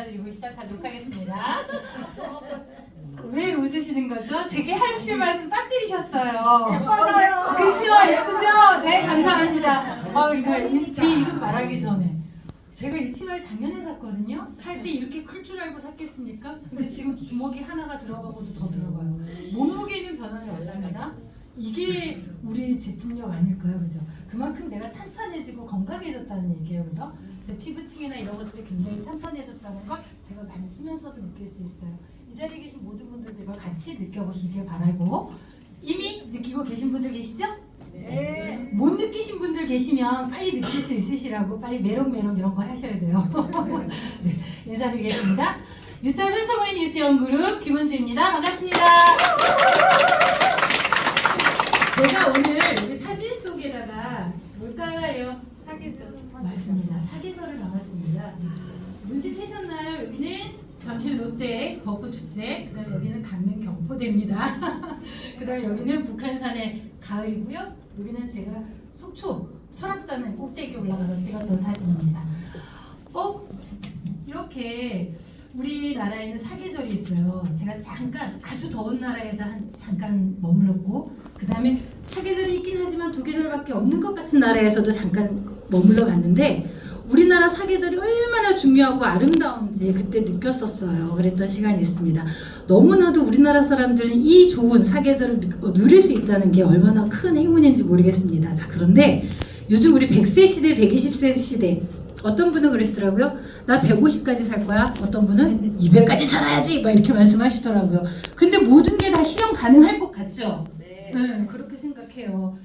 인사드리고 시작하도록 하겠습니다. 왜 웃으시는 거죠? 제게 하실 말씀 빠뜨리셨어요. 예뻐서요. 그죠? 예쁘죠? 네, 감사합니다. 그러니까 제 이름 말하기 전에 제가 이 치마를 작년에 샀거든요. 살 때 이렇게 클 줄 알고 샀겠습니까? 근데 지금 주먹이 하나가 들어가고도 더 들어가요. 몸무게는 변함이 없습니다. 이게 우리 제품력 아닐까요? 그죠? 그만큼 내가 탄탄해지고 건강해졌다는 얘기예요. 그죠? 제 피부층이나 이런 것들이 굉장히 탄탄해졌다는 걸 제가 만지면서도 느낄 수 있어요. 이 자리에 계신 모든 분들도 이걸 같이 느껴보시길 바라고, 이미 느끼고 계신 분들 계시죠? 네. 못 느끼신 분들 계시면 빨리 느낄 수 있으시라고 빨리 메롱메롱 이런 거 하셔야 돼요. 네, 인사드리겠습니다. 유타 현성의 뉴스연그룹 김은주입니다. 반갑습니다. 제가 오늘 여기 사진 속에다가 뭘까요? 사계절. 맞습니다. 사계절을 담았습니다. 눈치채셨나요? 여기는 잠실 롯데 벚꽃축제, 그다음에 여기는 강릉 경포대입니다. 그다음에 여기는 북한산의 가을이고요. 여기는 제가 속초 설악산의 꼭대기 올라가서 찍었던 사진입니다. 이렇게 우리나라에는 사계절이 있어요. 제가 잠깐 아주 더운 나라에서 잠깐 머물렀고, 그 다음에 사계절이 있긴 하지만 2계절밖에 없는 것 같은 나라에서도 잠깐 머물러 봤는데, 우리나라 사계절이 얼마나 중요하고 아름다운지 그때 느꼈었어요. 그랬던 시간이 있습니다. 너무나도 우리나라 사람들은 이 좋은 사계절을 누릴 수 있다는 게 얼마나 큰 행운인지 모르겠습니다. 자, 그런데 요즘 우리 100세 시대, 120세 시대, 어떤 분은 그러시더라고요. 나 150까지 살 거야. 어떤 분은 200까지 살아야지. 막 이렇게 말씀하시더라고요. 근데 모든 게 다 실현 가능할 것 같죠? 네. 네, 그렇게 생각해요.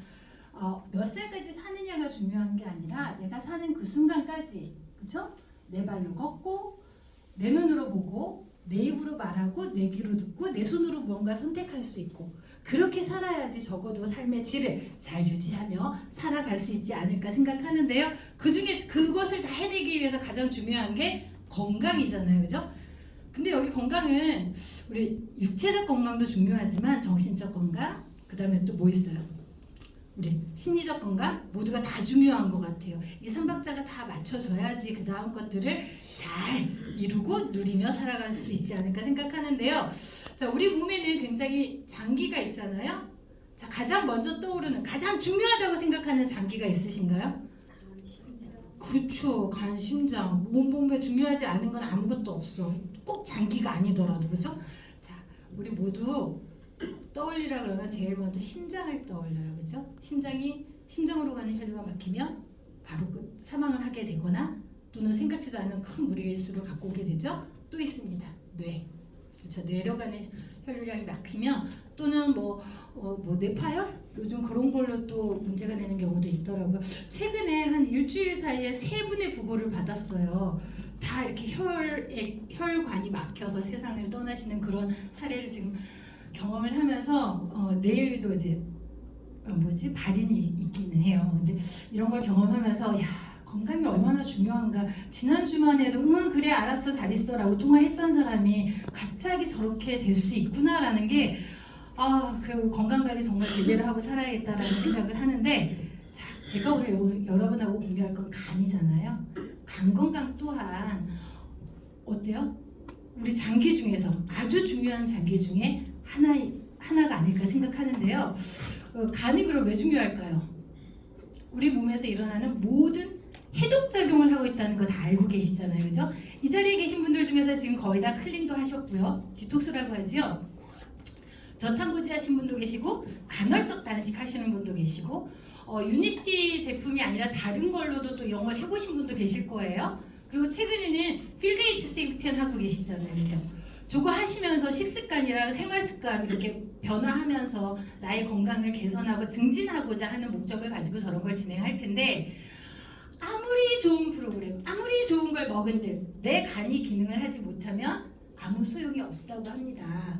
몇 살까지 사느냐가 중요한 게 아니라 내가 사는 그 순간까지, 그쵸? 내 발로 걷고, 내 눈으로 보고, 내 입으로 말하고, 내 귀로 듣고, 내 손으로 무언가 선택할 수 있고, 그렇게 살아야지 적어도 삶의 질을 잘 유지하며 살아갈 수 있지 않을까 생각하는데요. 그 중에 그것을 다 해내기 위해서 가장 중요한 게 건강이잖아요. 그죠? 근데 여기 건강은 우리 육체적 건강도 중요하지만 정신적 건강, 그 다음에 또 뭐 있어요? 우리 심리적 건강, 모두가 다 중요한 것 같아요. 이 3박자가 다 맞춰져야지 그 다음 것들을 잘 이루고 누리며 살아갈 수 있지 않을까 생각하는데요. 자, 우리 몸에는 굉장히 장기가 있잖아요. 자, 가장 먼저 떠오르는, 가장 중요하다고 생각하는 장기가 있으신가요? 그렇죠. 간, 심장, 몸에 중요하지 않은 건 아무것도 없어. 꼭 장기가 아니더라도, 그죠? 자, 우리 모두 떠올리라 그러면 제일 먼저 심장을 떠올려요. 그죠? 심장으로 가는 혈류가 막히면 바로 사망을 하게 되거나, 또는 생각지도 않은 큰 무리수를 갖고 오게 되죠. 또 있습니다. 뇌. 그렇죠. 뇌로 가는 혈류량이 막히면, 또는 뇌파열? 요즘 그런 걸로 또 문제가 되는 경우도 있더라고요. 최근에 한 일주일 사이에 3분의 부고를 받았어요. 다 이렇게 혈관이 막혀서 세상을 떠나시는 그런 사례를 지금 경험을 하면서, 내일도 이제 발인이 있기는 해요. 근데 이런 걸 경험하면서 건강이 얼마나 중요한가. 지난 주만 해도 그래 알았어 잘 있어라고 통화했던 사람이 갑자기 저렇게 될 수 있구나라는 게, 그 건강관리 정말 제대로 하고 살아야겠다라는 생각을 하는데, 자, 제가 오늘 여러분하고 공유할 건 간이잖아요. 간 건강 또한 어때요? 우리 장기 중에서 아주 중요한 장기 중에 하나가 아닐까 생각하는데요. 간이 그럼 왜 중요할까요? 우리 몸에서 일어나는 모든 해독작용을 하고 있다는 거 다 알고 계시잖아요. 그죠? 이 자리에 계신 분들 중에서 지금 거의 다 클린도 하셨고요. 디톡스라고 하지요. 저탄고지 하신 분도 계시고, 간헐적 단식 하시는 분도 계시고, 유니시티 제품이 아니라 다른 걸로도 또 이런 걸 해보신 분도 계실 거예요. 그리고 최근에는 필게이트 세이브텐 하고 계시잖아요. 그죠? 저거 하시면서 식습관이랑 생활습관 이렇게 변화하면서 나의 건강을 개선하고 증진하고자 하는 목적을 가지고 저런 걸 진행할 텐데, 아무리 좋은 프로그램, 아무리 좋은 걸 먹은들 내 간이 기능을 하지 못하면 아무 소용이 없다고 합니다.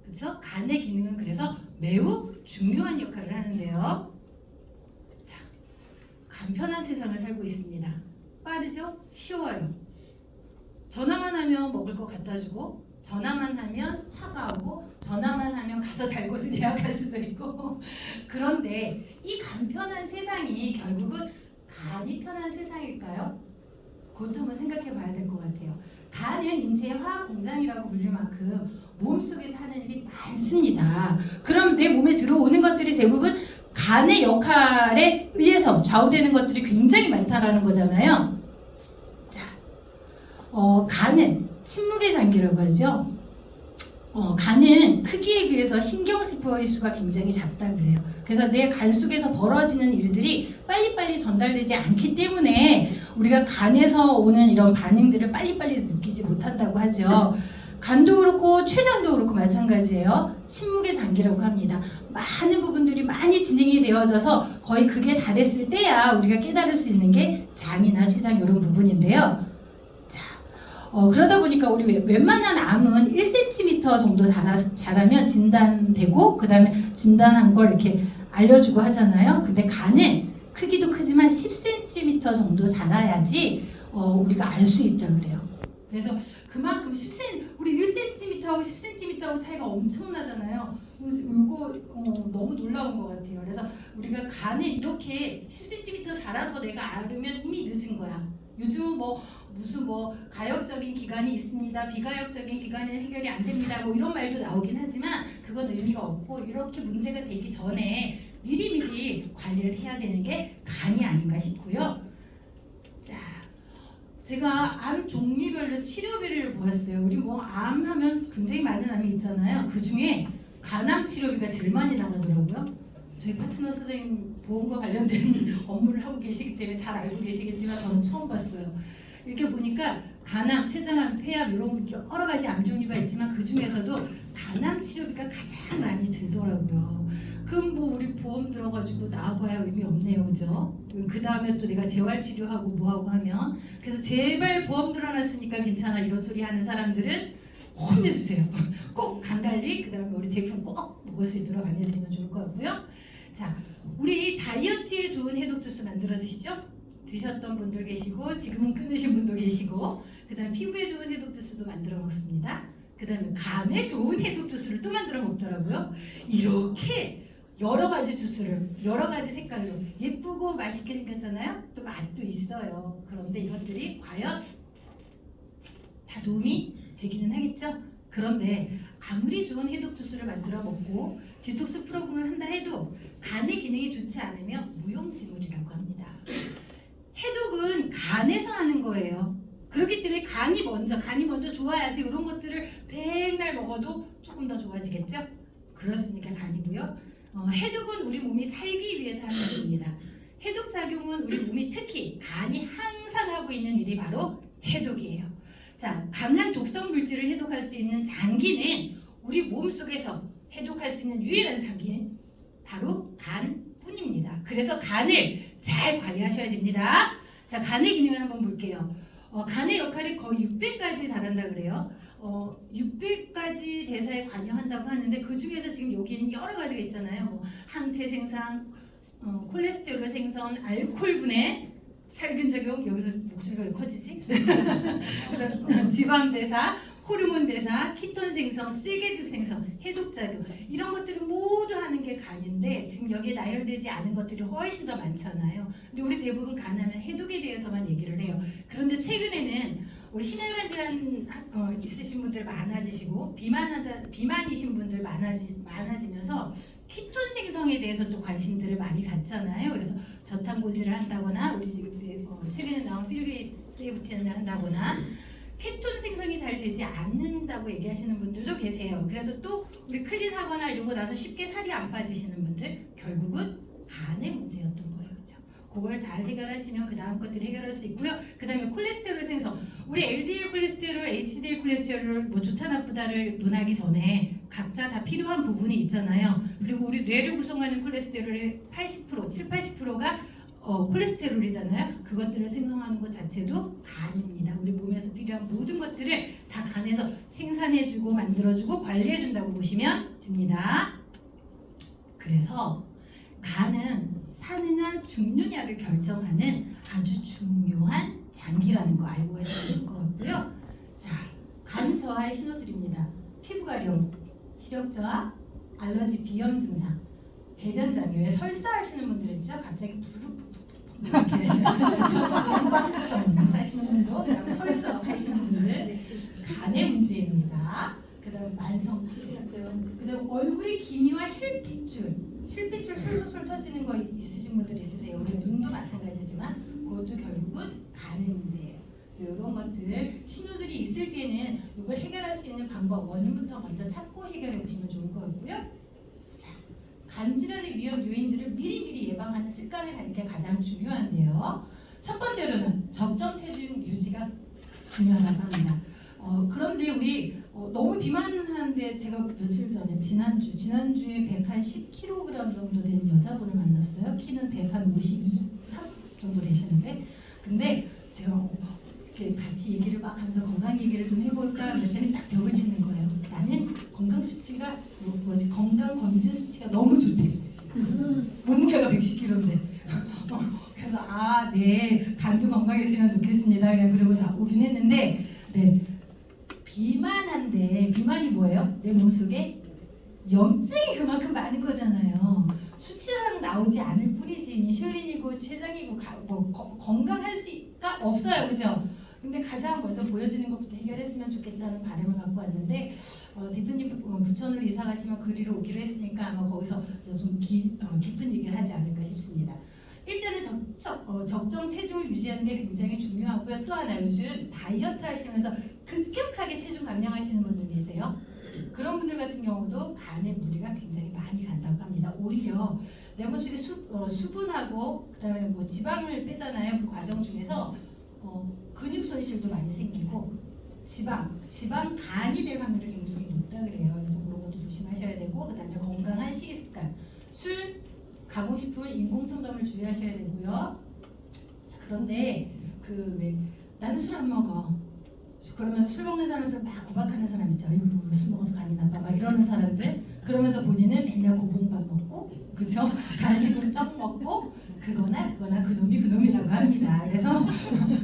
그렇죠? 간의 기능은 그래서 매우 중요한 역할을 하는데요. 자, 간편한 세상을 살고 있습니다. 빠르죠? 쉬워요. 전화만 하면 먹을 거 갖다 주고, 전화만 하면 차가 오고, 전화만 하면 가서 잘 곳을 예약할 수도 있고. 그런데 이 간편한 세상이 결국은 간이 편한 세상일까요? 그것도 한번 생각해 봐야 될 것 같아요. 간은 인체의 화학 공장이라고 불릴 만큼 몸속에서 하는 일이 많습니다. 그럼 내 몸에 들어오는 것들이 대부분 간의 역할에 의해서 좌우되는 것들이 굉장히 많다라는 거잖아요. 자, 간은 침묵의 장기라고 하죠. 간은 크기에 비해서 신경세포의 수가 굉장히 작다 그래요. 그래서 내 간 속에서 벌어지는 일들이 빨리빨리 전달되지 않기 때문에 우리가 간에서 오는 이런 반응들을 빨리빨리 느끼지 못한다고 하죠. 간도 그렇고 췌장도 그렇고 마찬가지예요. 침묵의 장기라고 합니다. 많은 부분들이 많이 진행이 되어져서 거의 극에 달했을 때야 우리가 깨달을 수 있는 게 장이나 췌장 이런 부분인데요. 그러다 보니까 우리 웬만한 암은 1cm 정도 자라면 진단되고 그 다음에 진단한 걸 이렇게 알려주고 하잖아요. 근데 간은 크기도 크지만 10cm 정도 자라야지 우리가 알 수 있다 그래요. 그래서 그만큼 10cm, 우리 1cm하고 10cm하고 차이가 엄청나잖아요. 그래서 이거 너무 놀라운 것 같아요. 그래서 우리가 간을 이렇게 10cm 자라서 내가 알으면 이미 늦은 거야. 요즘은 무슨 가역적인 기관이 있습니다. 비가역적인 기관은 해결이 안 됩니다. 이런 말도 나오긴 하지만 그건 의미가 없고 이렇게 문제가 되기 전에 미리미리 관리를 해야 되는 게 간이 아닌가 싶고요. 자, 제가 암 종류별로 치료비를 보았어요. 우리 암 하면 굉장히 많은 암이 있잖아요. 그 중에 간암 치료비가 제일 많이 나가더라고요. 저희 파트너 선생님 보험과 관련된 업무를 하고 계시기 때문에 잘 알고 계시겠지만 저는 처음 봤어요. 이렇게 보니까 간암, 췌장암, 폐암 이런 여러 가지 암 종류가 있지만 그 중에서도 간암 치료비가 가장 많이 들더라고요. 그럼 우리 보험 들어가지고 나와봐야 의미 없네요, 그죠? 그 다음에 또 내가 재활 치료하고 뭐하고 하면 그래서 제발 보험 들어놨으니까 괜찮아 이런 소리 하는 사람들은 혼내주세요. 꼭 간관리 그 다음에 우리 제품 꼭 먹을 수 있도록 안내드리면 좋을 것 같고요. 자, 우리 다이어트에 좋은 해독 주스 만들어 드시죠? 드셨던 분들 계시고 지금은 끊으신 분도 계시고 그 다음에 피부에 좋은 해독 주스도 만들어 먹습니다. 그 다음에 간에 좋은 해독 주스를 또 만들어 먹더라고요. 이렇게 여러 가지 주스를 여러 가지 색깔로 예쁘고 맛있게 생겼잖아요. 또 맛도 있어요. 그런데 이것들이 과연 다 도움이 되기는 하겠죠? 그런데 아무리 좋은 해독 주스를 만들어 먹고 디톡스 프로그램을 한다 해도 간의 기능이 좋지 않으면 무용지물이라고 합니다. 해독은 간에서 하는 거예요. 그렇기 때문에 간이 먼저 좋아야지 이런 것들을 맨날 먹어도 조금 더 좋아지겠죠? 그렇으니까 간이고요. 해독은 우리 몸이 살기 위해서 하는 일입니다. 해독 작용은 우리 몸이 특히 간이 항상 하고 있는 일이 바로 해독이에요. 자, 강한 독성 물질을 해독할 수 있는 장기는 우리 몸 속에서 해독할 수 있는 유일한 장기는 바로 간뿐입니다. 그래서 간을 잘 관리하셔야 됩니다. 자, 간의 기능을 한번 볼게요. 간의 역할이 거의 600가지 달한다 그래요. 600가지 대사에 관여한다고 하는데 그 중에서 지금 여기는 여러 가지가 있잖아요. 항체 생산, 콜레스테롤 생성, 알코올 분해, 살균 작용, 여기서 목소리가 왜 커지지? 지방 대사, 호르몬 대사, 키톤 생성, 쓸개즙 생성, 해독 작용 이런 것들을 모두 하는 게 간인데 지금 여기에 나열되지 않은 것들이 훨씬 더 많잖아요. 근데 우리 대부분 간하면 해독에 대해서만 얘기를 해요. 그런데 최근에는 우리 심혈관 질환 있으신 분들 많아지시고 비만이신 분들 많아지면서 키톤 생성에 대해서 또 관심들을 많이 갖잖아요. 그래서 저탄고지를 한다거나 우리 지금 최근에 나온 필그레이 세이브텐을 한다거나 케톤 생성이 잘 되지 않는다고 얘기하시는 분들도 계세요. 그래서 또 우리 클린하거나 이러고 나서 쉽게 살이 안 빠지시는 분들 결국은 간의 문제였던 거예요. 그렇죠? 그걸 잘 해결하시면 그 다음 것들 해결할 수 있고요. 그 다음에 콜레스테롤 생성. 우리 LDL 콜레스테롤, HDL 콜레스테롤 좋다 나쁘다를 논하기 전에 각자 다 필요한 부분이 있잖아요. 그리고 우리 뇌를 구성하는 콜레스테롤의 80%, 70~80%가 콜레스테롤이잖아요. 그것들을 생성하는 것 자체도 간입니다. 우리 몸에서 필요한 모든 것들을 다 간에서 생산해주고 만들어주고 관리해준다고 보시면 됩니다. 그래서 간은 사느냐 죽느냐를 결정하는 아주 중요한 장기라는 거 알고 계셔야 될 것 같고요. 자, 간 저하의 신호들입니다. 피부 가려움, 시력 저하, 알러지 비염 증상, 배변 장애. 왜 설사하시는 분들 있죠? 갑자기 푹푹푹 이렇게 지방 사시는 분도, 그다음에 설사 하시는 분들 간의 문제입니다. 그다음에 만성 피로고요. 그다음 얼굴에 기미와 실핏줄 솔솔솔 터지는 거 있으신 분들 있으세요. 우리 눈도 마찬가지지만 그것도 결국은 간의 문제예요. 그래서 이런 것들 신호들이 있을 때는 이걸 해결할 수 있는 방법 원인부터 먼저 찾고 해결해 보시면 좋을 것 같고요. 자, 간 질환의 위험 요인들을 미리미리 예방하는 습관을 갖는 게 가장 중요한데요. 첫 번째로는 적정 체중 유지가 중요하다고 합니다. 그런데 우리 너무 비만한데 제가 며칠 전에 지난주에 110kg 정도 된 여자분을 만났어요. 키는 152, 3 정도 되시는데, 근데 제가 이렇게 같이 얘기를 막 하면서 건강 얘기를 좀 해볼까 그랬더니 딱 벽을 치는 거예요. 나는 건강 수치가 건강 검진 수치가 너무 좋대. 몸무게가 110kg인데. 그래서 네 간도 건강했으면 좋겠습니다. 그냥 그러고 나오긴 했는데, 네. 비만한데 비만이 뭐예요? 내 몸속에 염증이 그만큼 많은 거잖아요. 수치상 나오지 않을 뿐이지 인슐린이고 췌장이고 건강할 수가 없어요, 그죠? 근데 가장 먼저 보여지는 것부터 해결했으면 좋겠다는 바람을 갖고 왔는데 대표님 부천으로 이사 가시면 그리로 오기로 했으니까 아마 거기서 좀 깊은 얘기를 하지 않을까 싶습니다. 일단은 적정 체중을 유지하는 게 굉장히 중요하고요. 또 하나 요즘 다이어트 하시면서 급격하게 체중 감량하시는 분들 계세요. 그런 분들 같은 경우도 간에 무리가 굉장히 많이 간다고 합니다. 오히려 내 몸속에 수분하고 그다음에 뭐 지방을 빼잖아요. 그 과정 중에서 근육 손실도 많이 생기고 지방 간이 될 확률이 굉장히 높다 그래요. 그래서 그런 것도 조심하셔야 되고, 그다음에 건강한 식습관, 술, 가공식품, 인공첨가물 주의하셔야 되고요. 자, 그런데 나는 술 안 먹어. 그러면서 술 먹는 사람들 막 구박하는 사람 있죠. 술 먹어서 간이 나빠 막 이러는 사람들. 그러면서 본인은 맨날 고봉밥 먹고, 그죠? 간식으로 떡 먹고, 그거나 그놈이라고 합니다. 그래서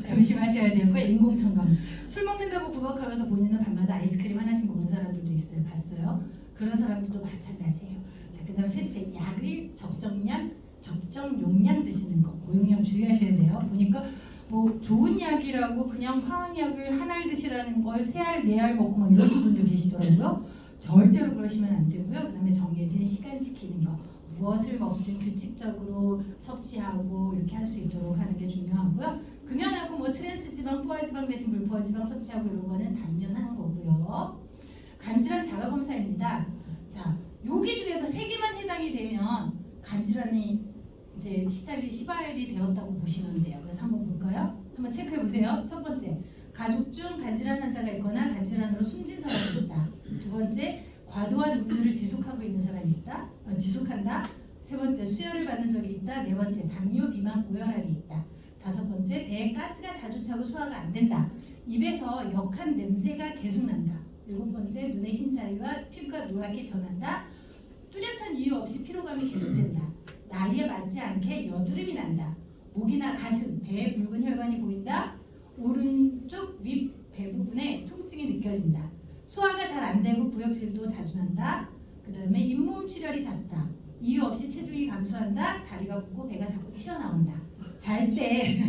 조심하셔야 되고, 인공첨가물. 술 먹는다고 구박하면서 본인은 밤마다 아이스크림 하나씩 먹는 사람들도 있어요. 봤어요? 그런 사람들도 마찬가지예요. 자, 그다음에 셋째, 약을 적정 용량 드시는 거, 고용량 주의하셔야 돼요. 보니까 뭐 좋은 약이라고 그냥 화학약을 한 알 드시라는 걸 3알, 4알 먹고 막 이러신 분들 계시더라고요. 절대로 그러시면 안 되고요. 그다음에 정해진 시간 지키는 거, 무엇을 먹든 규칙적으로 섭취하고 이렇게 할 수 있도록 하는 게 중요하고요. 금연하고 뭐 트랜스지방, 포화지방 대신 불포화지방 섭취하고 이런 거는 당연한 거고요. 간질환 자가 검사입니다. 자, 여기 중에서 3개만 해당이 되면 간질환이 이제 시발이 되었다고 보시면 돼요. 그래서 한번 볼까요? 한번 체크해 보세요. 첫 번째, 가족 중 간질환 환자가 있거나 간질환으로 숨진 사람이 있다. 두 번째, 과도한 음주를 지속하고 있는 사람이 있다. 지속한다. 세 번째, 수혈을 받은 적이 있다. 네 번째, 당뇨, 비만, 고혈압이 있다. 다섯 번째, 배에 가스가 자주 차고 소화가 안 된다. 입에서 역한 냄새가 계속 난다. 일곱 번째, 눈의 흰 자위와 피부가 노랗게 변한다. 뚜렷한 이유 없이 피로감이 계속된다. 나이에 맞지 않게 여드름이 난다. 목이나 가슴, 배에 붉은 혈관이 보인다. 오른쪽 윗 배 부분에 통증이 느껴진다. 소화가 잘 안 되고 구역질도 자주 난다. 그 다음에 잇몸 출혈이 잦다. 이유 없이 체중이 감소한다. 다리가 붓고 배가 자꾸 튀어나온다. 잘 때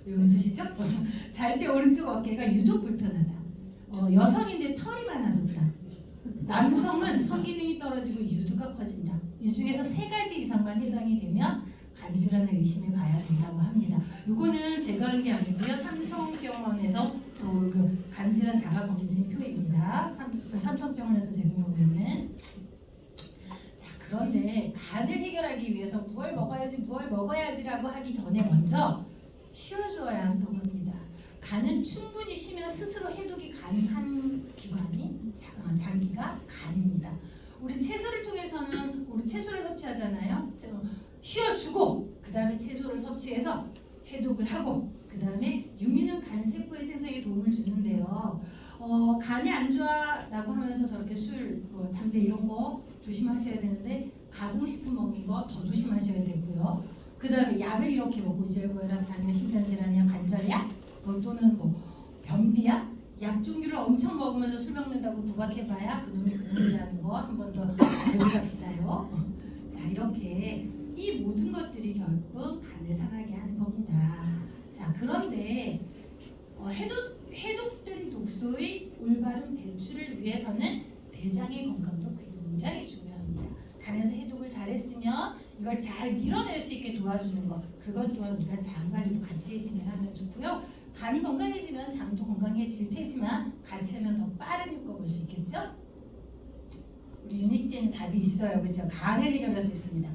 웃으시죠? 잘 때 오른쪽 어깨가 유독 불편하다. 여성인데 털이 많아졌다. 남성은 성기능이 떨어지고 유두가 커진다. 이 중에서 3가지 이상만 해당이 되면 간질환을 의심해 봐야 된다고 합니다. 이거는 제가 한 게 아니고요. 삼성병원에서 그 간질환 자가 검진표입니다. 삼성병원에서 제공하고 있는. 자, 그런데 간을 해결하기 위해서 무얼 먹어야지라고 하기 전에 먼저 쉬어줘야 한다고 합니다. 간은 충분히 쉬면 스스로 해독이 가능한 기관이 장기가 간입니다. 우리 채소를 통해서는 우리 채소를 섭취하잖아요. 쉬어주고 그 다음에 채소를 섭취해서 해독을 하고 그 다음에 유민은 간 세포의 생성에 도움을 주는데요. 간이 안 좋아라고 하면서 저렇게 술, 담배 이런 거 조심하셔야 되는데 가공식품 먹는 거 더 조심하셔야 되고요. 그 다음에 약을 이렇게 먹고 고지혈고혈압, 당뇨, 심장질환이야, 관절약, 또는 변비야, 약 종류를 엄청 먹으면서 술 먹는다고 구박해봐야 그놈이라는 거 한 번 더 배워갑시다요. 자, 이렇게 이 모든 것들이 결국 간을 상하게 그런데 해독된 독소의 올바른 배출을 위해서는 대장의 건강도 굉장히 중요합니다. 간에서 해독을 잘했으면 이걸 잘 밀어낼 수 있게 도와주는 것, 그것 또한 우리가 장 관리도 같이 진행하면 좋고요. 간이 건강해지면 장도 건강해질 테지만 같이 하면 더 빠른 효과 볼 수 있겠죠? 우리 유니시티에는 답이 있어요. 그렇죠? 간을 해결할 수 있습니다.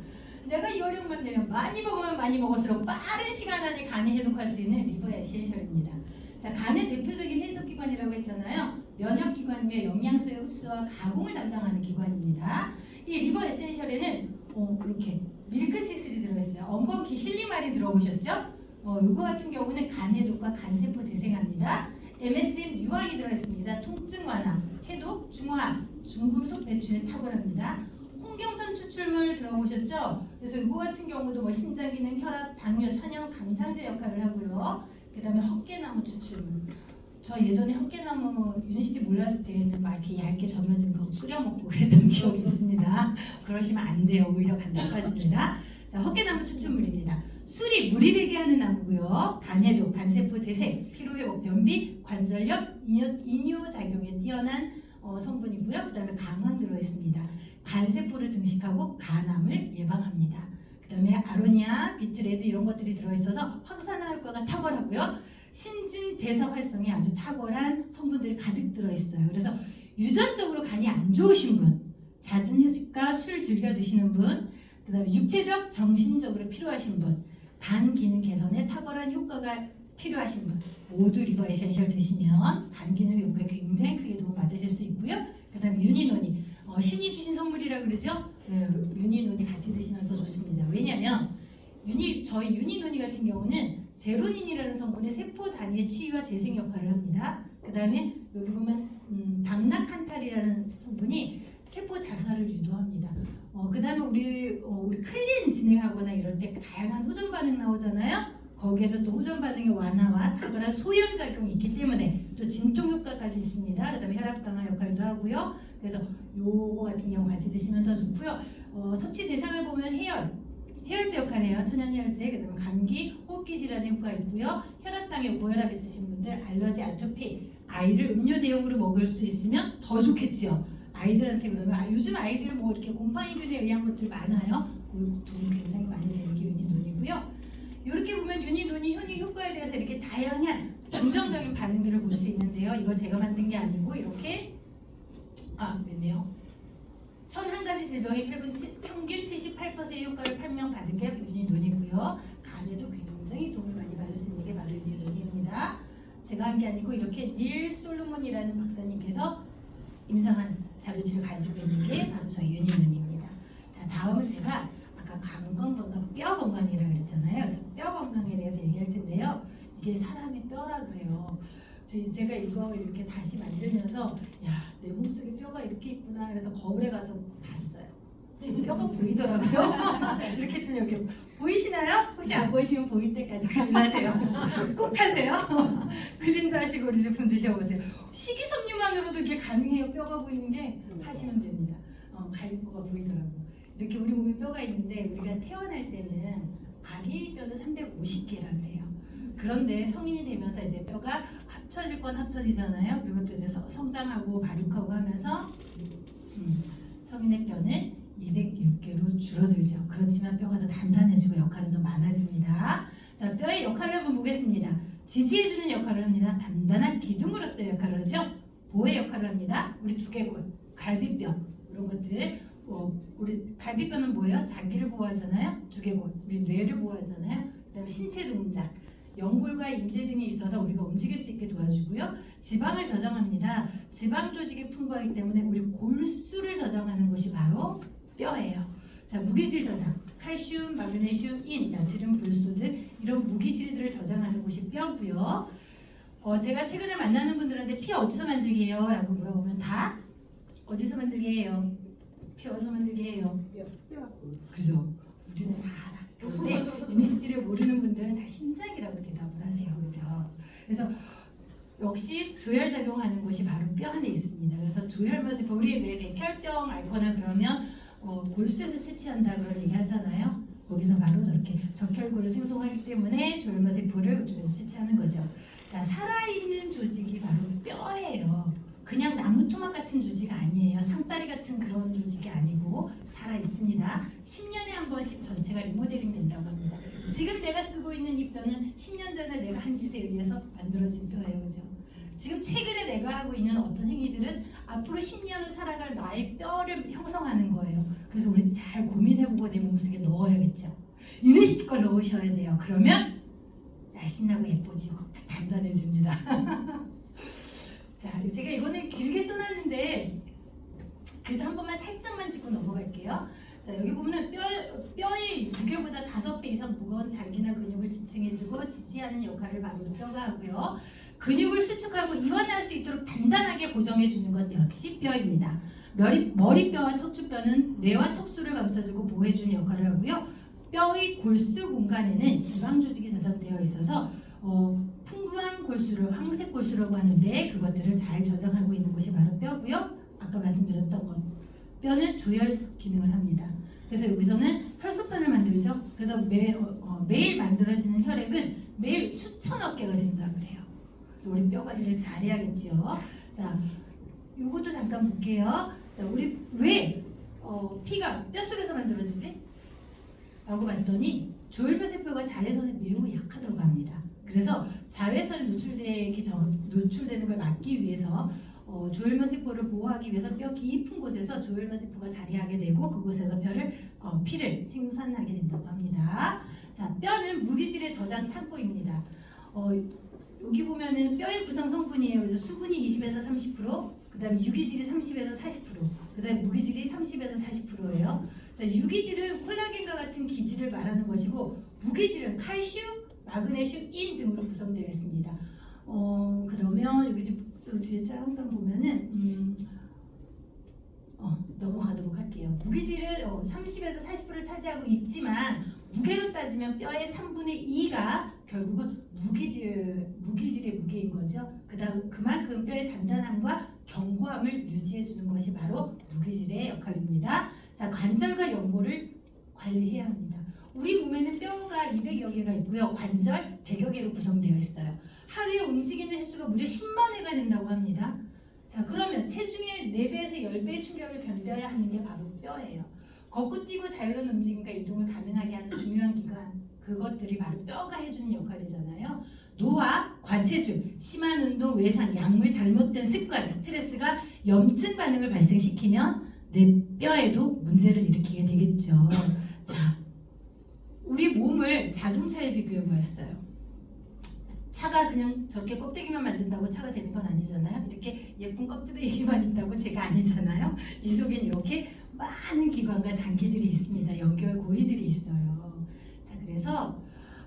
내가 이 어려움만 되면 많이 먹으면 많이 먹을수록 빠른 시간 안에 간이 해독할 수 있는 리버 에센셜입니다. 자, 간의 대표적인 해독기관이라고 했잖아요. 면역기관이며 영양소의 흡수와 가공을 담당하는 기관입니다. 이 리버 에센셜에는 이렇게 밀크시슬이 들어있어요. 엉겅퀴 실리마린 들어보셨죠? 이거 같은 경우는 간 해독과 간세포 재생합니다. MSM 유황이 들어있습니다. 통증 완화, 해독, 중화, 중금속 배출에 탁월합니다. 홍경천 추출물 들어보셨죠? 그래서 이거 같은 경우도 뭐 신장 기능, 혈압, 당뇨, 천연 강장제 역할을 하고요. 그 다음에 헛개나무 추출물. 저 예전에 헛개나무 유니시티 몰랐을 때는 막 이렇게 얇게 점여진 거 끓여 먹고 그랬던 기억이 있습니다. 그러시면 안 돼요. 오히려 간 나빠집니다. 자, 헛개나무 추출물입니다. 술이 물이 되게 하는 나무고요. 간해독, 간세포 재생, 피로회복, 변비, 관절력, 이뇨작용에 뛰어난 성분이고요. 그 다음에 강황 들어있습니다. 간세포를 증식하고 간암을 예방합니다. 그 다음에 아로니아, 비트레드 이런 것들이 들어있어서 항산화 효과가 탁월하고요. 신진 대사 활성에 아주 탁월한 성분들이 가득 들어있어요. 그래서 유전적으로 간이 안 좋으신 분, 잦은 휴식과 술 즐겨 드시는 분, 그 다음에 육체적, 정신적으로 필요하신 분, 간 기능 개선에 탁월한 효과가 필요하신 분 모두 리버 에센셜 드시면 간 기능 회복에 굉장히 크게 도움 받으실 수 있고요. 그 다음에 유니노니, 신이 주신 선물이라 그러죠. 유니노니 같이 드시면 더 좋습니다. 왜냐하면 저희 유니노니 같은 경우는 제로닌이라는 성분의 세포 단위의 치유와 재생 역할을 합니다. 그 다음에 여기 보면 당락칸탈이라는 성분이 세포 자살을 유도합니다. 그 다음에 우리 클린 진행하거나 이럴 때 다양한 호전 반응 나오잖아요. 거기에서 또 호전 반응의 완화와 탁월한 소염 작용이 있기 때문에 또 진통 효과까지 있습니다. 그 다음에 혈압 강화 역할도 하고요. 그래서 요거 같은 경우 같이 드시면 더 좋고요. 섭취 대상을 보면 해열제 역할을 해요. 천연 해열제, 그 다음에 감기, 호흡기 질환에 효과 있고요. 혈압당에 고혈압 있으신 분들, 알러지, 아토피, 아이를 음료 대용으로 먹을 수 있으면 더 좋겠죠. 아이들한테 그러면 요즘 아이들 뭐 이렇게 곰팡이균에 의한 것들 많아요. 그 도움 굉장히 많이 되는 게 유니논이고요. 이렇게 보면 유니논이 현이 효과에 대해서 이렇게 다양한 긍정적인 반응들을 볼 수 있는데요. 이거 제가 만든 게 아니고 이렇게 됐네요. 1001가지 질병의 평균 78%의 효과를 판명받은 게 유니논이고요. 간에도 굉장히 도움을 많이 받을 수 있는 게 바로 유니논입니다. 제가 한 게 아니고 이렇게 닐 솔로몬이라는 박사님께서 임상한 자료치를 가지고 있는 게 바로 저희 유니논입니다. 자, 다음은 제가 아까 간 건강, 뼈 건강이라고 그랬잖아요. 그래서 뼈 건강에 대해서 얘기할 텐데요. 이게 사람의 뼈라 그래요. 제가 이거 이렇게 다시 만들면서 내 몸속에 뼈가 이렇게 있구나. 그래서 거울에 가서 봤어요. 제 뼈가 보이더라고요. 이렇게 했더니 이렇게 보이시나요? 혹시 안 보이시면 보일 때까지 클린하세요. 꼭 하세요. 클린도 하시고 우리 제품 드셔보세요. 식이섬유만으로도 이게 가능해요. 뼈가 보이는 게 하시면 됩니다. 갈비뼈가 보이더라고요. 이렇게 우리 몸에 뼈가 있는데 우리가 태어날 때는 아기 뼈는 350개라 그래요. 그런데 성인이 되면서 이제 뼈가 합쳐질 건 합쳐지잖아요. 그리고 또 이제 성장하고 발육하고 하면서 성인의 뼈는 206개로 줄어들죠. 그렇지만 뼈가 더 단단해지고 역할은 더 많아집니다. 자, 뼈의 역할을 한번 보겠습니다. 지지해주는 역할을 합니다. 단단한 기둥으로서의 역할을 하죠. 보호의 역할을 합니다. 우리 두개골, 갈비뼈 이런 것들. 우리 갈비뼈는 뭐예요? 장기를 보호하잖아요. 두개골, 우리 뇌를 보호하잖아요. 그다음에 신체 동작, 연골과 인대 등이 있어서 우리가 움직일 수 있게 도와주고요. 지방을 저장합니다. 지방 조직이 풍부하기 때문에 우리 골수를 저장하는 곳이 바로 뼈예요. 자, 무기질 저장, 칼슘, 마그네슘, 인, 나트륨, 불소드 이런 무기질들을 저장하는 곳이 뼈고요. 제가 최근에 만나는 분들한테 피 어디서 만들게 해요? 라고 물어보면 다 어디서 만들게 해요? 피 어디서 만들게 해요? 그죠? 우리는 다 알아. 근데 유니시티를 모르는 분들은 다 심장이라고 대답을 하세요. 그죠? 그래서 역시 조혈작용하는 곳이 바로 뼈 안에 있습니다. 그래서 조혈모습, 우리 왜 백혈병 앓거나 그러면 골수에서 채취한다 그런 얘기 하잖아요. 거기서 바로 저렇게 적혈구를 생성하기 때문에 조혈마세포를 그쪽에서 채취하는 거죠. 자, 살아있는 조직이 바로 뼈예요. 그냥 나무토막 같은 조직 아니에요. 상다리 같은 그런 조직이 아니고 살아 있습니다. 10년에 한 번씩 전체가 리모델링 된다고 합니다. 지금 내가 쓰고 있는 이 뼈는 10년 전에 내가 한 짓에 의해서 만들어진 뼈예요. 그죠? 지금 최근에 내가 하고 있는 어떤 행위들은 앞으로 10년을 살아갈 나의 뼈를 형성하는 거예요. 그래서 우리 잘 고민해보고 내 몸속에 넣어야겠죠. 유니시티 걸 넣으셔야 돼요. 그러면 날씬하고 예뻐지고 단단해집니다. 자, 제가 이거는 길게 써놨는데 그래도 한 번만 살짝만 짚고 넘어갈게요. 자, 여기 보면 뼈의 무게보다 5배 이상 무거운 장기나 근육을 지탱해주고 지지하는 역할을 바로 뼈가 하고요. 근육을 수축하고 이완할 수 있도록 단단하게 고정해주는 것 역시 뼈입니다. 머리뼈와 척추뼈는 뇌와 척수를 감싸주고 보호해주는 역할을 하고요. 뼈의 골수 공간에는 지방 조직이 저장되어 있어서 풍부한 골수를 황색 골수라고 하는데 그것들을 잘 저장하고 있는 곳이 바로 뼈고요. 아까 말씀드렸던 것 뼈는 조혈 기능을 합니다. 그래서 여기서는 혈소판을 만들죠. 그래서 매일 만들어지는 혈액은 매일 수천억 개가 된다 그래요. 그래서 우리 뼈 관리를 잘 해야겠죠. 자, 요것도 잠깐 볼게요. 자, 우리 왜 피가 뼛속에서 만들어지지? 라고 봤더니 조혈변세포가 자외선에 매우 약하다고 합니다. 그래서 자외선에 노출되는 걸 막기 위해서 조혈변세포를 보호하기 위해서 뼈 깊은 곳에서 조혈변세포가 자리하게 되고 그곳에서 피를 생산하게 된다고 합니다. 자, 뼈는 무기질의 저장 창고입니다. 여기 보면은 뼈의 구성 성분이에요. 그래서 수분이 20에서 30%, 그다음에 유기질이 30에서 40%, 그다음에 무기질이 30에서 40%예요. 자, 유기질은 콜라겐과 같은 기질을 말하는 것이고 무기질은 칼슘, 마그네슘, 인 등으로 구성되어 있습니다. 그러면 여기 뒤에 잠깐 보면은 넘어가도록 할게요. 무기질은 30에서 40%를 차지하고 있지만 무게로 따지면 뼈의 3분의 2가 결국은 무기질의 무게인 거죠. 그만큼 뼈의 단단함과 견고함을 유지해주는 것이 바로 무기질의 역할입니다. 자, 관절과 연골을 관리해야 합니다. 우리 몸에는 뼈가 200여 개가 있고요. 관절 100여 개로 구성되어 있어요. 하루에 움직이는 횟수가 무려 10만 회가 된다고 합니다. 자, 그러면 체중의 4배에서 10배의 충격을 견뎌야 하는 게 바로 뼈예요. 걷고 뛰고 자유로운 움직임과 이동을 가능하게 하는 중요한 기관, 그것들이 바로 뼈가 해주는 역할이잖아요. 노화, 과체중, 심한 운동, 외상, 약물, 잘못된 습관, 스트레스가 염증 반응을 발생시키면 내 뼈에도 문제를 일으키게 되겠죠. 자, 우리 몸을 자동차에 비교해 보았어요. 차가 그냥 저렇게 껍데기만 만든다고 차가 되는 건 아니잖아요. 이렇게 예쁜 껍데기만 있다고 제가 아니잖아요. 이 속엔 이렇게 많은 기관과 장기들이 있습니다. 연결고리들이 있어요. 자, 그래서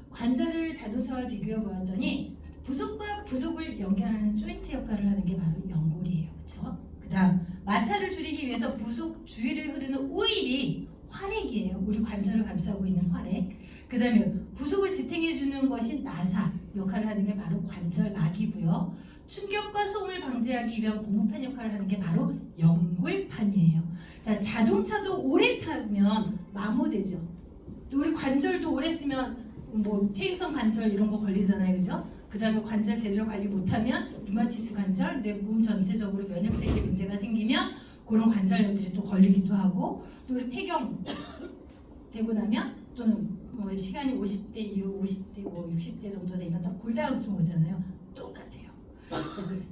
관절을 자동차와 비교해 보았더니 부속과 부속을 연결하는 조인트 역할을 하는 게 바로 연골이에요. 그렇죠? 그다음 마찰을 줄이기 위해서 부속 주위를 흐르는 오일이 활액이에요. 우리 관절을 감싸고 있는 활액. 그 다음에 부속을 지탱해주는 것이 나사 역할을 하는 게 바로 관절막이고요. 충격과 소음을 방지하기 위한 고무판 역할을 하는 게 바로 연골판이에요. 자, 자동차도 오래 타면 마모되죠. 또 우리 관절도 오래 쓰면 뭐 퇴행성 관절 이런 거 걸리잖아요. 그죠? 그 다음에 관절 제대로 관리 못하면 류마티스 관절, 내 몸 전체적으로 면역체계 문제가 생기면 그런 관절염들이 또 걸리기도 하고, 또 우리 폐경 되고 나면 또는 뭐 시간이 50대 이후 50대 뭐 60대 정도 되면 다 골다공증 오잖아요. 똑같아요.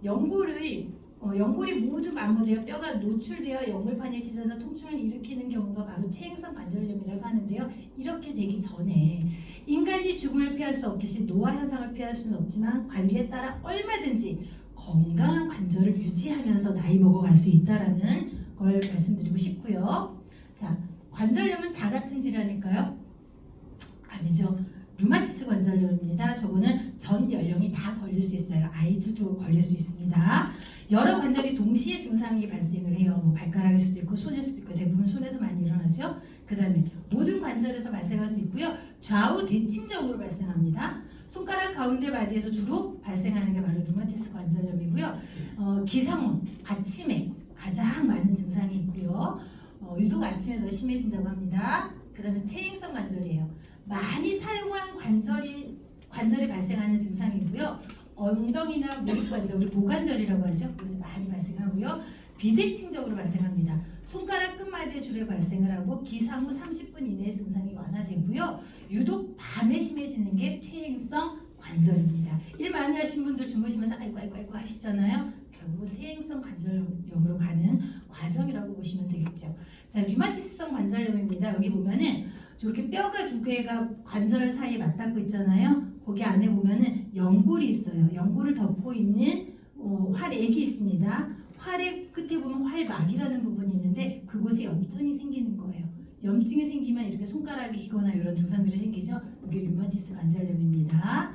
연골이 모두 마모되어 뼈가 노출되어 연골판에 찢어져 통증을 일으키는 경우가 바로 퇴행성 관절염이라고 하는데요. 이렇게 되기 전에 인간이 죽음을 피할 수 없듯이 노화 현상을 피할 수는 없지만 관리에 따라 얼마든지 건강한 관절을 유지하면서 나이 먹어갈 수 있다라는 걸 말씀드리고 싶고요. 자, 관절염은 다 같은 질환일까요? 아니죠. 류마티스 관절염입니다. 저거는 전 연령이 다 걸릴 수 있어요. 아이들도 걸릴 수 있습니다. 여러 관절이 동시에 증상이 발생을 해요. 뭐 발가락일 수도 있고 손일 수도 있고 대부분 손에서 많이 일어나죠. 그 다음에 모든 관절에서 발생할 수 있고요. 좌우 대칭적으로 발생합니다. 손가락 가운데 마디에서 주로 발생하는 게 바로 류마티스 관절염이고요. 기상온, 아침에 가장 많은 증상이 있고요. 유독 아침에 더 심해진다고 합니다. 그 다음에 퇴행성 관절이에요. 많이 사용한 관절이 발생하는 증상이고요. 엉덩이나 무릎관절, 우리 고관절이라고 하죠. 그래서 많이 발생하고요. 비대칭적으로 발생합니다. 손가락 끝마디에 주로 발생을 하고 기상 후 30분 이내에 증상이 완화되고요. 유독 밤에 심해지는 게 퇴행성 관절입니다. 일 많이 하신 분들 주무시면서 아이고 하시잖아요. 결국은 퇴행성 관절염으로 가는 과정이라고 보시면 되겠죠. 자, 류마티스성 관절염입니다. 여기 보면은 이렇게 뼈가 두 개가 관절 사이에 맞닿고 있잖아요. 거기 안에 보면은 연골이 있어요. 연골을 덮고 있는 활액이 있습니다. 활액 끝에 보면 활막이라는 부분이 있는데 그곳에 염증이 생기는 거예요. 염증이 생기면 이렇게 손가락이 기거나 이런 증상들이 생기죠. 이게 류마티스 관절염입니다.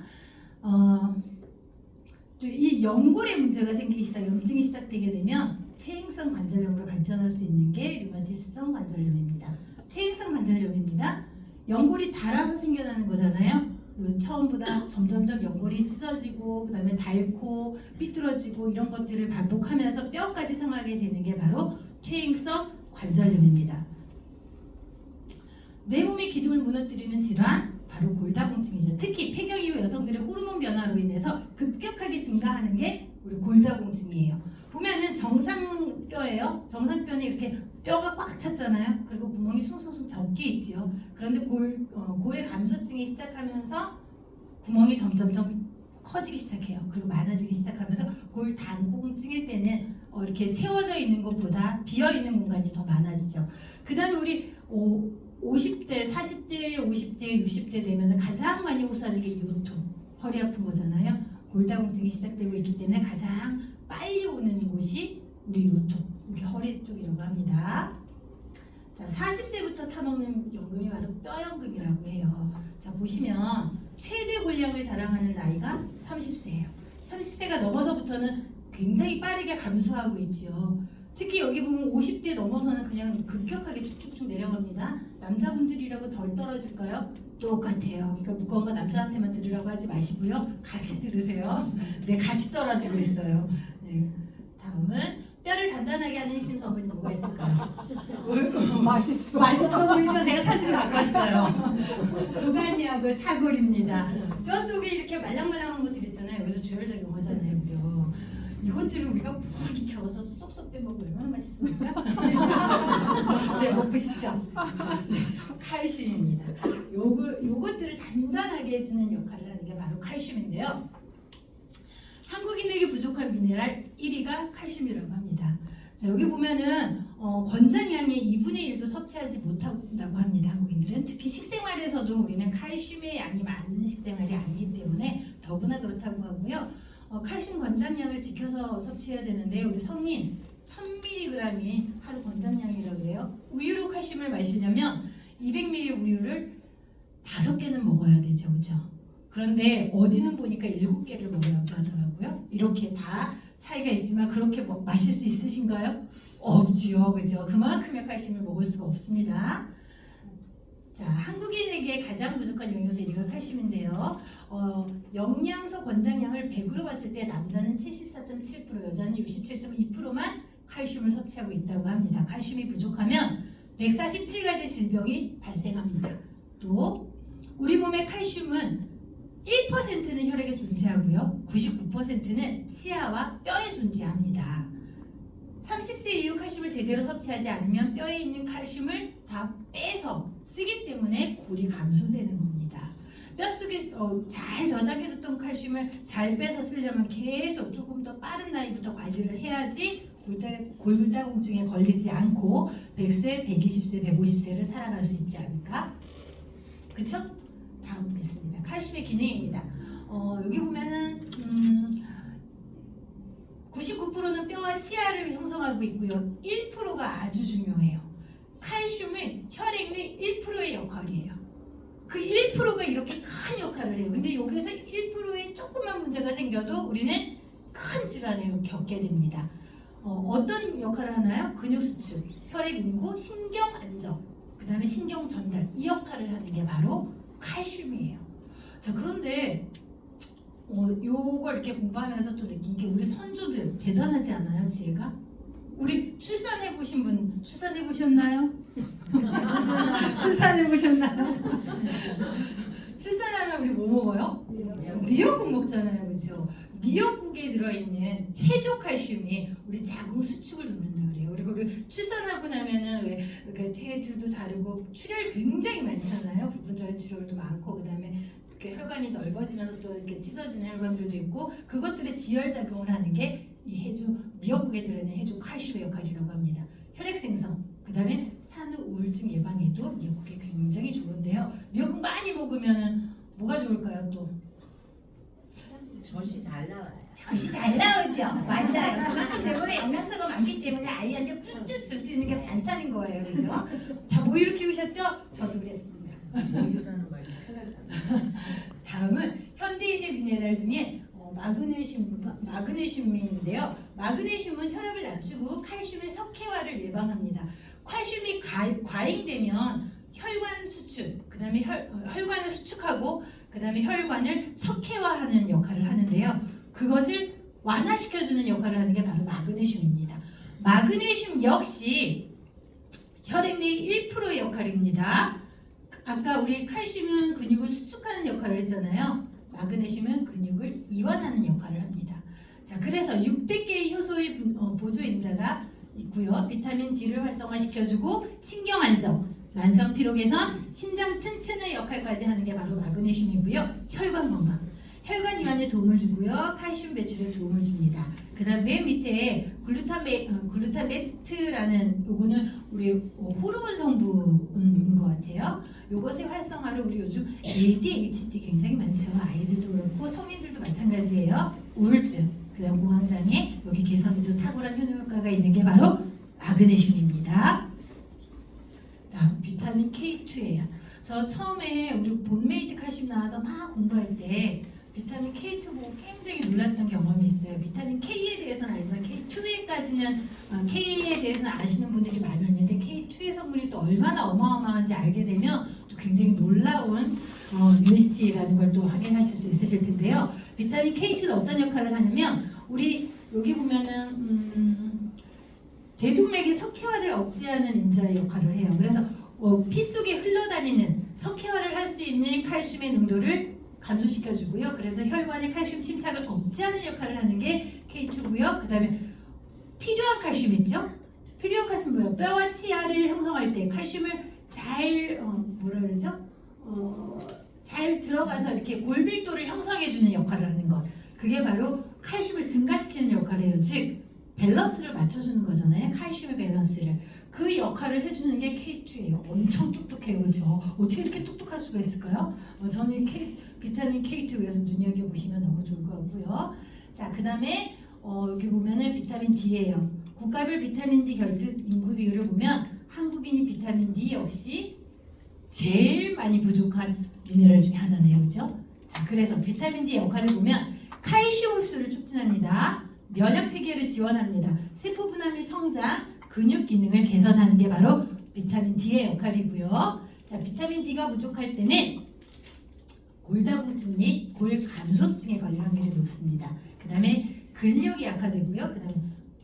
또 이 연골에 문제가 생기기 시작, 염증이 시작되게 되면 퇴행성 관절염으로 발전할 수 있는 게 류마티스성 관절염입니다. 퇴행성 관절염입니다. 연골이 닳아서 생겨나는 거잖아요. 처음보다 점점점 연골이 찢어지고 그 다음에 닳고 삐뚤어지고 이런 것들을 반복하면서 뼈까지 상하게 되는 게 바로 퇴행성 관절염입니다. 내 몸의 기둥을 무너뜨리는 질환 바로 골다공증이죠. 특히 폐경 이후 여성들의 호르몬 변화로 인해서 급격하게 증가하는 게 우리 골다공증이에요. 보면은 정상뼈예요. 정상뼈는 이렇게 뼈가 꽉 찼잖아요. 그리고 구멍이 숭숭숭 적게 있지요. 그런데 골 감소증이 시작하면서 구멍이 점점점 커지기 시작해요. 그리고 많아지기 시작하면서 골단공증일 때는 이렇게 채워져 있는 것보다 비어 있는 공간이 더 많아지죠. 그 다음에 우리 50대, 40대, 50대, 60대 되면 가장 많이 호소하는 게 요통, 허리 아픈 거잖아요. 골다공증이 시작되고 있기 때문에 가장 빨리 오는 곳이 우리 요통, 이게 허리 쪽이라고 합니다. 자, 40세부터 타먹는 연금이 바로 뼈연금이라고 해요. 자, 보시면 최대 골량을 자랑하는 나이가 30세예요. 30세가 넘어서부터는 굉장히 빠르게 감소하고 있죠. 특히 여기 보면 50대 넘어서는 그냥 급격하게 쭉쭉쭉 내려갑니다. 남자분들이라고 덜 떨어질까요? 똑같아요. 그러니까 무거운 거 남자한테만 들으라고 하지 마시고요. 같이 들으세요. 네, 같이 떨어지고 있어요. 네. 다음은 뼈를 단단하게 하는 핵심 성분이 뭐가 있을까요? 맛있어 보이죠? 제가 사진을 바꿨어요. 도가니하고 사골입니다. 뼈 속에 이렇게 말랑말랑한 것들 있잖아요. 여기서 조혈작용하잖아요, 그죠? 이것들을 우리가 푹 익혀서 쏙쏙 빼먹으면 얼마나 맛있습니까? 네, 먹으시죠? 네, 칼슘입니다. 요것들을 단단하게 해주는 역할을 하는 게 바로 칼슘인데요. 한국인에게 부족한 미네랄 1위가 칼슘이라고 합니다. 자, 여기 보면은 권장량의 2분의 1도 섭취하지 못한다고 합니다. 한국인들은 특히 식생활에서도 우리는 칼슘의 양이 많은 식생활이 아니기 때문에 더구나 그렇다고 하고요. 칼슘 권장량을 지켜서 섭취해야 되는데 우리 성인 1000mg이 하루 권장량이라고 그래요. 우유로 칼슘을 마시려면 200ml 우유를 5개는 먹어야 되죠, 그렇죠? 그런데 어디는 보니까 7개를 먹으라고 하더라고요. 이렇게 다 차이가 있지만 그렇게 마실 수 있으신가요? 없지요, 그죠? 그만큼의 칼슘을 먹을 수가 없습니다. 자, 한국인에게 가장 부족한 영양소 1위가 칼슘인데요. 영양소 권장량을 100으로 봤을 때 남자는 74.7%, 여자는 67.2%만 칼슘을 섭취하고 있다고 합니다. 칼슘이 부족하면 147가지 질병이 발생합니다. 또 우리 몸의 칼슘은 1%는 혈액에 존재하고요. 99%는 치아와 뼈에 존재합니다. 30세 이후 칼슘을 제대로 섭취하지 않으면 뼈에 있는 칼슘을 다 빼서 쓰기 때문에 골이 감소되는 겁니다. 뼛속에 잘 저장해뒀던 칼슘을 잘 빼서 쓰려면 계속 조금 더 빠른 나이부터 관리를 해야지 골다공증에 걸리지 않고 100세, 120세, 150세를 살아갈 수 있지 않을까? 그쵸? 다음 보겠습니다. 칼슘의 기능입니다. 여기 보면은 99%는 뼈와 치아를 형성하고 있고요. 1%가 아주 중요해요. 칼슘은 혈액 내 1%의 역할이에요. 그 1%가 이렇게 큰 역할을 해요. 근데 여기서 1%의 조그만 문제가 생겨도 우리는 큰 질환을 겪게 됩니다. 어떤 역할을 하나요? 근육 수축, 혈액 응고, 신경 안정, 그 다음에 신경 전달, 이 역할을 하는 게 바로 칼슘이에요. 자, 그런데 요걸 이렇게 공부하면서 또 느낀 게 우리 선조들 대단하지 않아요, 지혜가? 우리 출산해 보신 분 출산해 보셨나요? 출산해 보셨나요? 먹어요? 미역국 먹잖아요, 그렇죠? 미역국에 들어있는 해조칼슘이 우리 자궁 수축을 돕는다 그래요. 그리고 우리 출산하고 나면은 왜 이렇게 태줄도 자르고 출혈 굉장히 많잖아요. 부분적인 출혈도 많고 그다음에 이렇게 혈관이 넓어지면서 또 이렇게 찢어지는 혈관들도 있고 그것들의 지혈 작용을 하는 게 이 해조 미역국에 들어있는 해조칼슘의 역할이라고 합니다. 혈액 생성, 그다음에 산후 우울증 예방에도 미역국이 굉장히 좋은데요. 미역국 많이 먹으면은 뭐가 좋을까요? 또 젖이 잘 나와요. 젖이 잘 나오죠. 맞아요. 그만큼 때문에 영양소가 많기 때문에 아이한테 푹쭉 줄 수 있는 게 많다는 거예요. 그죠? 다 모유로 키우셨죠? 저도 그랬습니다. 모유라는 말이 생각나. 다음은 현대인의 미네랄 중에 마그네슘인데요. 마그네슘은 혈압을 낮추고 칼슘의 석회화를 예방합니다. 칼슘이 과잉되면 혈관 수축, 그다음에 혈관을 수축하고 그다음에 혈관을 석회화하는 역할을 하는데요. 그것을 완화시켜주는 역할을 하는 게 바로 마그네슘입니다. 마그네슘 역시 혈액 내 1%의 역할입니다. 아까 우리 칼슘은 근육을 수축하는 역할을 했잖아요. 마그네슘은 근육을 이완하는 역할을 합니다. 자, 그래서 600개의 효소의 보조인자가 있고요. 비타민 D를 활성화시켜주고 신경 안정, 만성 피로 개선, 심장 튼튼의 역할까지 하는 게 바로 마그네슘이고요. 혈관 건강, 혈관 이완에 도움을 주고요. 칼슘 배출에 도움을 줍니다. 그 다음 맨 밑에 글루타메트라는 요거는 우리 호르몬 성분인 것 같아요. 요것의 활성화를 우리 요즘 ADHD 굉장히 많죠. 아이들도 그렇고 성인들도 마찬가지예요. 우울증, 그 다음 공황장애, 여기 개선에도 탁월한 효과가 있는 게 바로 마그네슘입니다. 다음 비타민 K2예요. 저 처음에 우리 본메이트 칼슘 나와서 막 공부할 때 비타민 K2 보고 굉장히 놀랐던 경험이 있어요. 비타민 K에 대해서는 알지만 K에 대해서는 아시는 분들이 많이 있는데 K2의 성분이 또 얼마나 어마어마한지 알게 되면 또 굉장히 놀라운 뉴시티라는 걸 또 확인하실 수 있으실 텐데요. 비타민 K2는 어떤 역할을 하냐면 우리 여기 보면은 대동맥의 석회화를 억제하는 인자의 역할을 해요. 그래서 피 속에 흘러다니는 석회화를 할 수 있는 칼슘의 농도를 감소시켜주고요. 그래서 혈관의 칼슘 침착을 억제하는 역할을 하는 게 K2고요. 그 다음에 필요한 칼슘 있죠? 필요한 칼슘 뭐예요? 뼈와 치아를 형성할 때 칼슘을 잘 잘 들어가서 이렇게 골밀도를 형성해주는 역할을 하는 것. 그게 바로 칼슘을 증가시키는 역할을 해요. 즉 밸런스를 맞춰주는 거잖아요. 칼슘의 밸런스를. 그 역할을 해주는 게 K2예요. 엄청 똑똑해요. 그죠? 어떻게 이렇게 똑똑할 수가 있을까요? 저는 비타민 K2 그래서 눈여겨보시면 너무 좋을 것 같고요. 자, 그 다음에 여기 보면은 비타민 D예요. 국가별 비타민 D 결핍 인구 비율을 보면 한국인이 비타민 D 역시 제일 많이 부족한 미네랄 중에 하나네요. 그죠? 자, 그래서 비타민 D 역할을 보면 칼슘 흡수를 촉진합니다. 면역 체계를 지원합니다. 세포 분화 및 성장, 근육 기능을 개선하는 게 바로 비타민 D의 역할이고요. 자, 비타민 D가 부족할 때는 골다공증 및 골감소증에 걸릴 확률이 높습니다. 그 다음에 근력이 약화되고요. 그 다음에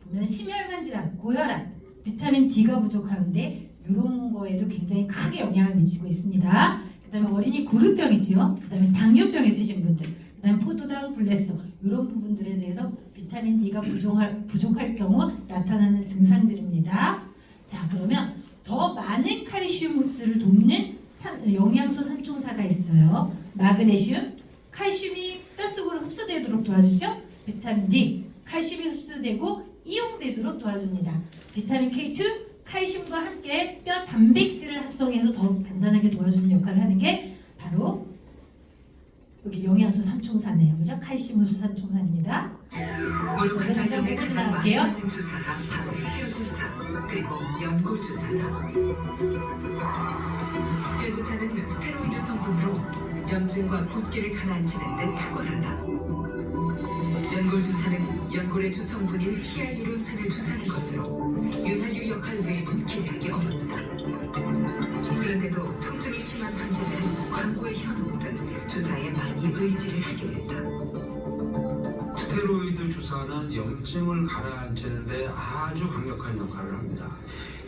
보면 심혈관 질환, 고혈압, 비타민 D가 부족하는데 이런 거에도 굉장히 크게 영향을 미치고 있습니다. 그 다음에 어린이 고르병 있죠. 그 다음에 당뇨병 있으신 분들, 그 다음에 포도당, 블레서 이런 부분들에 대해서 비타민 D가 부족할 경우 나타나는 증상들입니다. 자, 그러면 더 많은 칼슘 흡수를 돕는 영양소 3총사가 있어요. 마그네슘, 칼슘이 뼛속으로 흡수되도록 도와주죠. 비타민 D, 칼슘이 흡수되고 이용되도록 도와줍니다. 비타민 K2, 칼슘과 함께 뼈 단백질을 합성해서 더 단단하게 도와주는 역할을 하는 게 바로 여기 영양소 3총사네요. 그죠? 칼슘 흡수 3총사입니다. 저희가 잠깐 보고 지나갈게요. 주사가 바로 뼈주사 그리고 연골주사다. 뼈주사는 스테로이드 성분으로 염증과 붓기를 가라앉히는 데 탁월하다. 연골주사는 연골의 주성분인 히알루론산을 주사하는 것으로 윤활유 역할 외에는 기대하기 어렵다. 그런데도 통증이 심한 환자들은 광고에 현혹돼 주사에 많이 의지를 하게 된다. 스테로이드 주사는 염증을 가라앉히는 데 아주 강력한 역할을 합니다.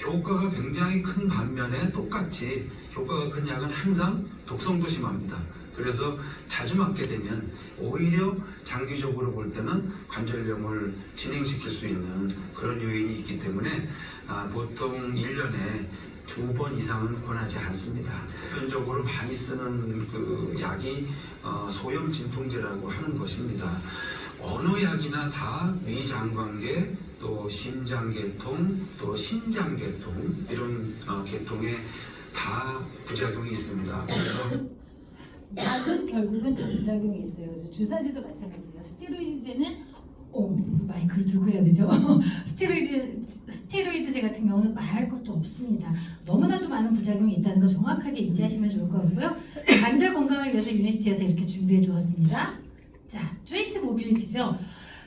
효과가 굉장히 큰 반면에 똑같이 효과가 큰 약은 항상 독성도 심합니다. 그래서 자주 맞게 되면 오히려 장기적으로 볼 때는 관절염을 진행시킬 수 있는 그런 요인이 있기 때문에 보통 1년에 2번 이상은 권하지 않습니다. 보편적으로 많이 쓰는 그 약이 소염 진통제라고 하는 것입니다. 어느 약이나 다 위장관계, 또 심장계통, 또 신장계통 이런 계통에 다 부작용이 있습니다. 그래서 약은 결국은 다 부작용이 있어요. 그래서 주사제도 마찬가지예요. 스테로이드제는 마이크를 들고 해야 되죠. 스테로이드제 같은 경우는 말할 것도 없습니다. 너무나도 많은 부작용이 있다는 거 정확하게 인지하시면 좋을 것 같고요. 관절 건강을 위해서 유니시티에서 이렇게 준비해 주었습니다. 자, 조인트 모빌리티죠.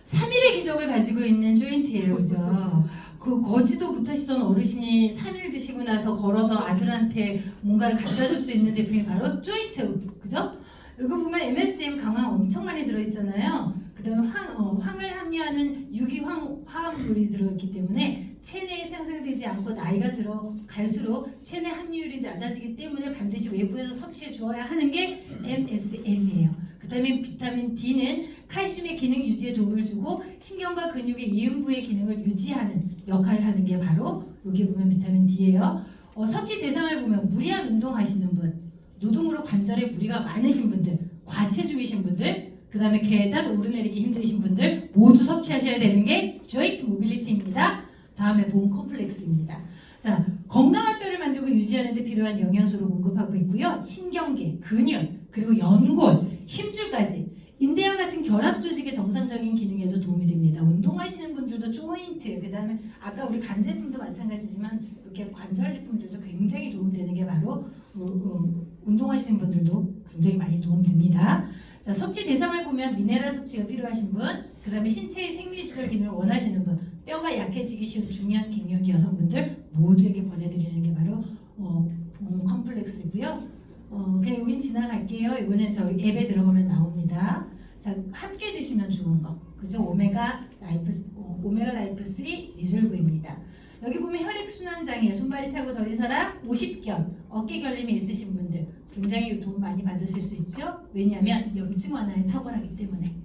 3일의 기적을 가지고 있는 조인트예요, 그죠? 그 걷지도 못하시던 어르신이 3일 드시고 나서 걸어서 아들한테 뭔가를 갖다 줄 수 있는 제품이 바로 조인트, 그죠? 이거 보면 MSM 강황 엄청 많이 들어있잖아요. 그 다음에 황을 함유하는 유기화합물이 들어있기 때문에 체내에 생성되지 않고 나이가 들어갈수록 체내 함유율이 낮아지기 때문에 반드시 외부에서 섭취해 주어야 하는 게 MSM이에요. 그 다음에 비타민 D는 칼슘의 기능 유지에 도움을 주고 신경과 근육의 이음부의 기능을 유지하는 역할을 하는 게 바로 여기 보면 비타민 D예요. 섭취 대상을 보면 무리한 운동하시는 분, 노동으로 관절에 무리가 많으신 분들, 과체중이신 분들, 그 다음에 계단 오르내리기 힘드신 분들 모두 섭취하셔야 되는 게 조인트 모빌리티입니다. 다음에 본 컴플렉스입니다. 자, 건강한 뼈를 만들고 유지하는 데 필요한 영양소를 공급하고 있고요. 신경계, 근육, 그리고 연골, 힘줄까지 인대와 같은 결합 조직의 정상적인 기능에도 도움이 됩니다. 운동하시는 분들도 조인트, 그 다음에 아까 우리 간 제품도 마찬가지지만 이렇게 관절 제품들도 굉장히 도움되는 게 바로 운동하시는 분들도 굉장히 많이 도움됩니다. 자, 섭취 대상을 보면 미네랄 섭취가 필요하신 분, 그 다음에 신체의 생리조절 기능을 원하시는 분, 뼈가 약해지기 쉬운 중년 갱년기 여성분들 모두에게 보내드리는 게 바로 본 컴플렉스고요. 그냥 여긴 지나갈게요. 이거는 저희 앱에 들어가면 나옵니다. 자, 함께 드시면 좋은 거, 그죠? 오메가 라이프 3 리졸브입니다. 여기 보면 혈액순환 장애, 손발이 차고 저린 사람, 50견, 어깨 결림이 있으신 분들 굉장히 도움 많이 받으실 수 있죠. 왜냐하면 염증 완화에 탁월하기 때문에.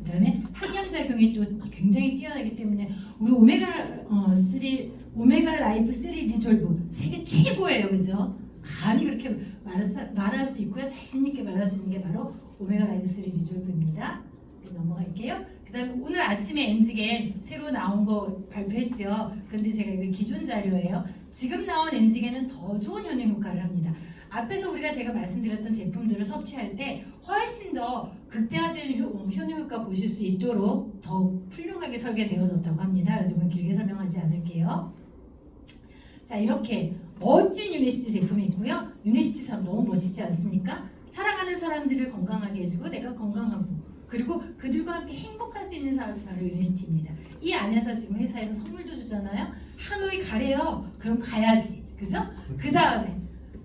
그 다음에 항염작용이 또 굉장히 뛰어나기 때문에 우리 오메가 라이프 3 리졸브 세계 최고예요, 그죠? 감히 그렇게 말할 수 있고요. 자신 있게 말할 수 있는 게 바로 오메가 라이프 3 리졸브입니다. 넘어갈게요. 그 다음에 오늘 아침에 엔지겐 새로 나온 거 발표했죠. 근데 제가 이거 기존 자료예요. 지금 나온 엔지겐은 더 좋은 효능 효과를 합니다. 앞에서 제가 말씀드렸던 제품들을 섭취할 때 훨씬 더 극대화된 효능 효과 보실 수 있도록 더 훌륭하게 설계되어졌다고 합니다. 그래서 이건 길게 설명하지 않을게요. 자, 이렇게 멋진 유니시티 제품이 있고요. 유니시티 사람 너무 멋지지 않습니까? 사랑하는 사람들을 건강하게 해주고 내가 건강하고 그리고 그들과 함께 행복할 수 있는 사람이 바로 유니시티입니다. 이 안에서 지금 회사에서 선물도 주잖아요. 하노이 가래요. 그럼 가야지. 그죠? 그 다음에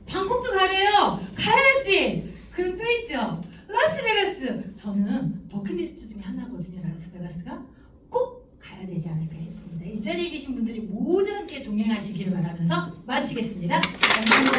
방콕도 가래요. 가야지. 그럼 또 있죠. 라스베가스. 저는 버킷리스트 중에 하나거든요. 라스베가스가 꼭 가야 되지 않을까 싶습니다. 이 자리에 계신 분들이 모두 함께 동행하시기를 바라면서 마치겠습니다. 감사합니다.